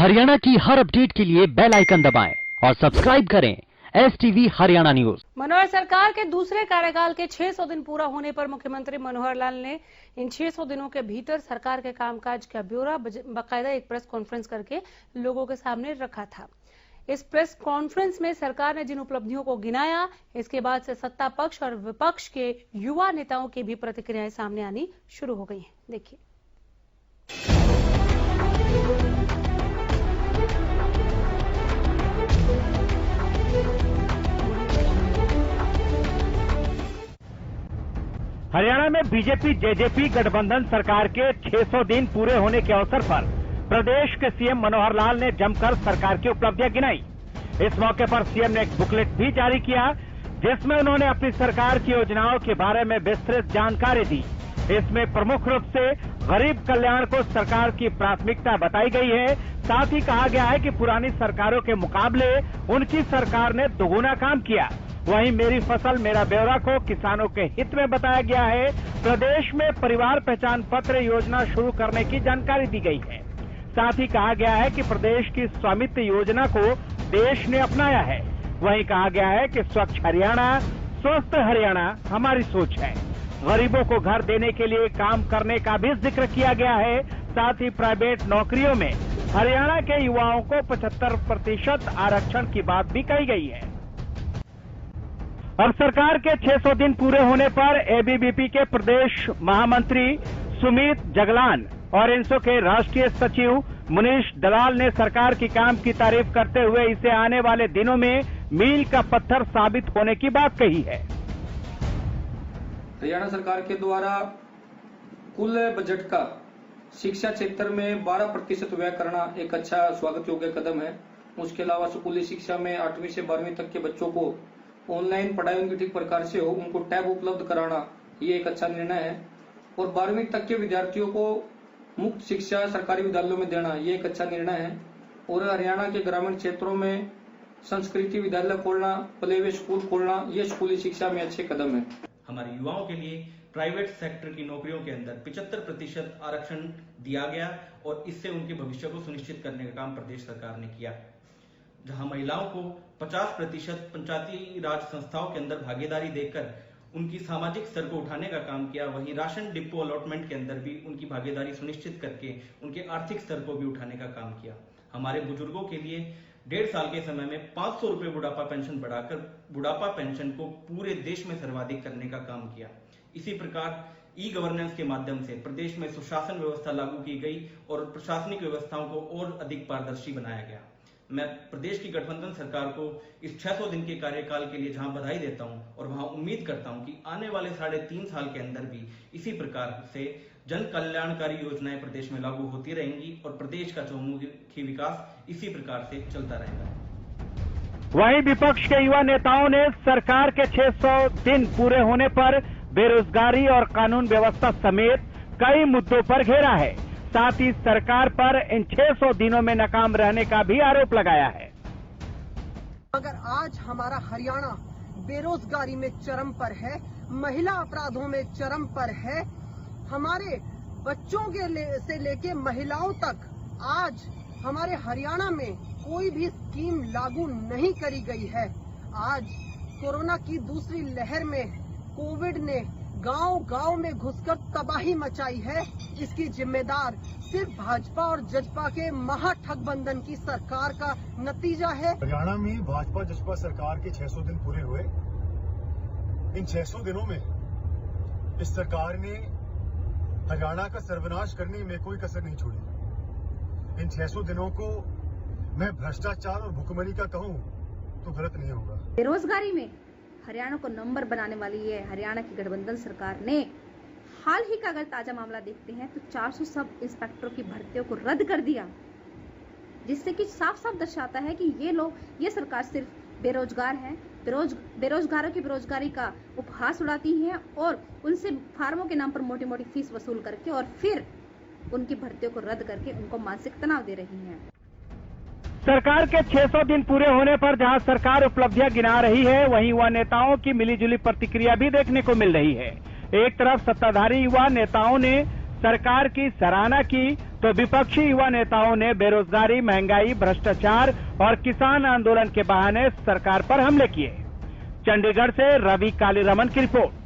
हरियाणा की हर अपडेट के लिए बेल आइकन दबाएं और सब्सक्राइब करें STV हरियाणा न्यूज। मनोहर सरकार के दूसरे कार्यकाल के 600 दिन पूरा होने पर मुख्यमंत्री मनोहर लाल ने इन 600 दिनों के भीतर सरकार के कामकाज का ब्यौरा बाकायदा एक प्रेस कॉन्फ्रेंस करके लोगों के सामने रखा था। इस प्रेस कॉन्फ्रेंस में सरकार ने जिन उपलब्धियों को गिनाया, इसके बाद से सत्ता पक्ष और विपक्ष के युवा नेताओं की भी प्रतिक्रियाएं सामने आनी शुरू हो गई हैं। देखिए। हरियाणा में बीजेपी जेजेपी गठबंधन सरकार के 600 दिन पूरे होने के अवसर पर प्रदेश के सीएम मनोहर लाल ने जमकर सरकार की उपलब्धियां गिनाई। इस मौके पर सीएम ने एक बुकलेट भी जारी किया, जिसमें उन्होंने अपनी सरकार की योजनाओं के बारे में विस्तृत जानकारी दी। इसमें प्रमुख रूप से गरीब कल्याण को सरकार की प्राथमिकता बताई गई है। साथ ही कहा गया है कि पुरानी सरकारों के मुकाबले उनकी सरकार ने दोगुना काम किया। वहीं मेरी फसल मेरा ब्यौरा को किसानों के हित में बताया गया है। प्रदेश में परिवार पहचान पत्र योजना शुरू करने की जानकारी दी गई है। साथ ही कहा गया है कि प्रदेश की स्वामित्व योजना को देश ने अपनाया है। वहीं कहा गया है कि स्वच्छ हरियाणा स्वस्थ हरियाणा हमारी सोच है। गरीबों को घर देने के लिए काम करने का भी जिक्र किया गया है। साथ ही प्राइवेट नौकरियों में हरियाणा के युवाओं को 75% आरक्षण की बात भी कही गई है। और सरकार के 600 दिन पूरे होने पर एबीवीपी के प्रदेश महामंत्री सुमित जगलान और इनसो के राष्ट्रीय सचिव मुनीश दलाल ने सरकार की काम की तारीफ करते हुए इसे आने वाले दिनों में मील का पत्थर साबित होने की बात कही है। हरियाणा सरकार के द्वारा कुल बजट का शिक्षा क्षेत्र में 12% व्यय करना एक अच्छा स्वागत योग्य कदम है। उसके अलावा स्कूली शिक्षा में 8वीं से 12वीं तक के बच्चों को ऑनलाइन पढ़ाई उनकी ठीक प्रकार से हो, उनको टैब उपलब्ध कराना, ये एक अच्छा निर्णय है। और 12वीं तक के विद्यार्थियों को मुफ्त शिक्षा सरकारी विद्यालयों में देना, ये एक अच्छा निर्णय है। और हरियाणा के ग्रामीण क्षेत्रों में संस्कृति विद्यालय खोलना, प्ले वे स्कूल खोलना, ये स्कूली शिक्षा में अच्छे कदम है। हमारे युवाओं के लिए प्राइवेट सेक्टर की नौकरियों के अंदर 75% आरक्षण दिया गया और इससे उनके भविष्य को सुनिश्चित करने का काम प्रदेश सरकार ने किया। जहां महिलाओं को 50% पंचायती राज संस्थाओं के अंदर भागीदारी देकर उनकी सामाजिक स्तर को उठाने का काम किया, वहीं राशन डिपो अलॉटमेंट के अंदर भी उनकी भागीदारी सुनिश्चित करके उनके आर्थिक स्तर को भी उठाने का काम किया। हमारे बुजुर्गों के लिए 1.5 साल के समय में 500 रुपए बुढ़ापा पेंशन बढ़ाकर बुढ़ापा पेंशन को पूरे देश में सर्वाधिक करने का काम किया। इसी प्रकार ई गवर्नेंस के माध्यम से प्रदेश में सुशासन व्यवस्था लागू की गई और प्रशासनिक व्यवस्थाओं को और अधिक पारदर्शी बनाया गया। मैं प्रदेश की गठबंधन सरकार को इस 600 दिन के कार्यकाल के लिए जहां बधाई देता हूं और वहां उम्मीद करता हूं कि आने वाले 3.5 साल के अंदर भी इसी प्रकार से जन कल्याणकारी योजनाएं प्रदेश में लागू होती रहेंगी और प्रदेश का चहुमुखी विकास इसी प्रकार से चलता रहेगा। वहीं विपक्ष के युवा नेताओं ने सरकार के 600 दिन पूरे होने पर बेरोजगारी और कानून व्यवस्था समेत कई मुद्दों पर घेरा है। साथ ही सरकार पर इन 600 दिनों में नाकाम रहने का भी आरोप लगाया है। अगर आज हमारा हरियाणा बेरोजगारी में चरम पर है, महिला अपराधों में चरम पर है, हमारे बच्चों के से लेके महिलाओं तक आज हमारे हरियाणा में कोई भी स्कीम लागू नहीं करी गई है। आज कोरोना की दूसरी लहर में कोविड ने गांव-गांव में घुसकर तबाही मचाई है। इसकी जिम्मेदार सिर्फ भाजपा और जजपा के महाठगबंधन की सरकार का नतीजा है। हरियाणा में भाजपा जजपा सरकार के 600 दिन पूरे हुए। इन 600 दिनों में इस सरकार ने हरियाणा का सर्वनाश करने में कोई कसर नहीं छोड़ी। इन 600 दिनों को मैं भ्रष्टाचार और भुखमरी का कहूं तो गलत नहीं होगा। बेरोजगारी में हरियाणा को नंबर बनाने वाली है हरियाणा की गठबंधन सरकार ने। हाल ही का अगर ताजा मामला देखते हैं तो 400 सब इंस्पेक्टरों की भर्तियों को रद्द कर दिया, जिससे कि साफ साफ दर्शाता है कि ये सरकार सिर्फ बेरोजगार है, बेरोजगारों की बेरोजगारी का उपहास उड़ाती है और उनसे फार्मों के नाम पर मोटी मोटी फीस वसूल करके और फिर उनकी भर्तियों को रद्द करके उनको मानसिक तनाव दे रही है। सरकार के 600 दिन पूरे होने पर जहां सरकार उपलब्धियां गिना रही है, वहीं युवा नेताओं की मिलीजुली प्रतिक्रिया भी देखने को मिल रही है। एक तरफ सत्ताधारी युवा नेताओं ने सरकार की सराहना की, तो विपक्षी युवा नेताओं ने बेरोजगारी, महंगाई, भ्रष्टाचार और किसान आंदोलन के बहाने सरकार पर हमले किए। चंडीगढ़ से रवि कालीरमन की रिपोर्ट।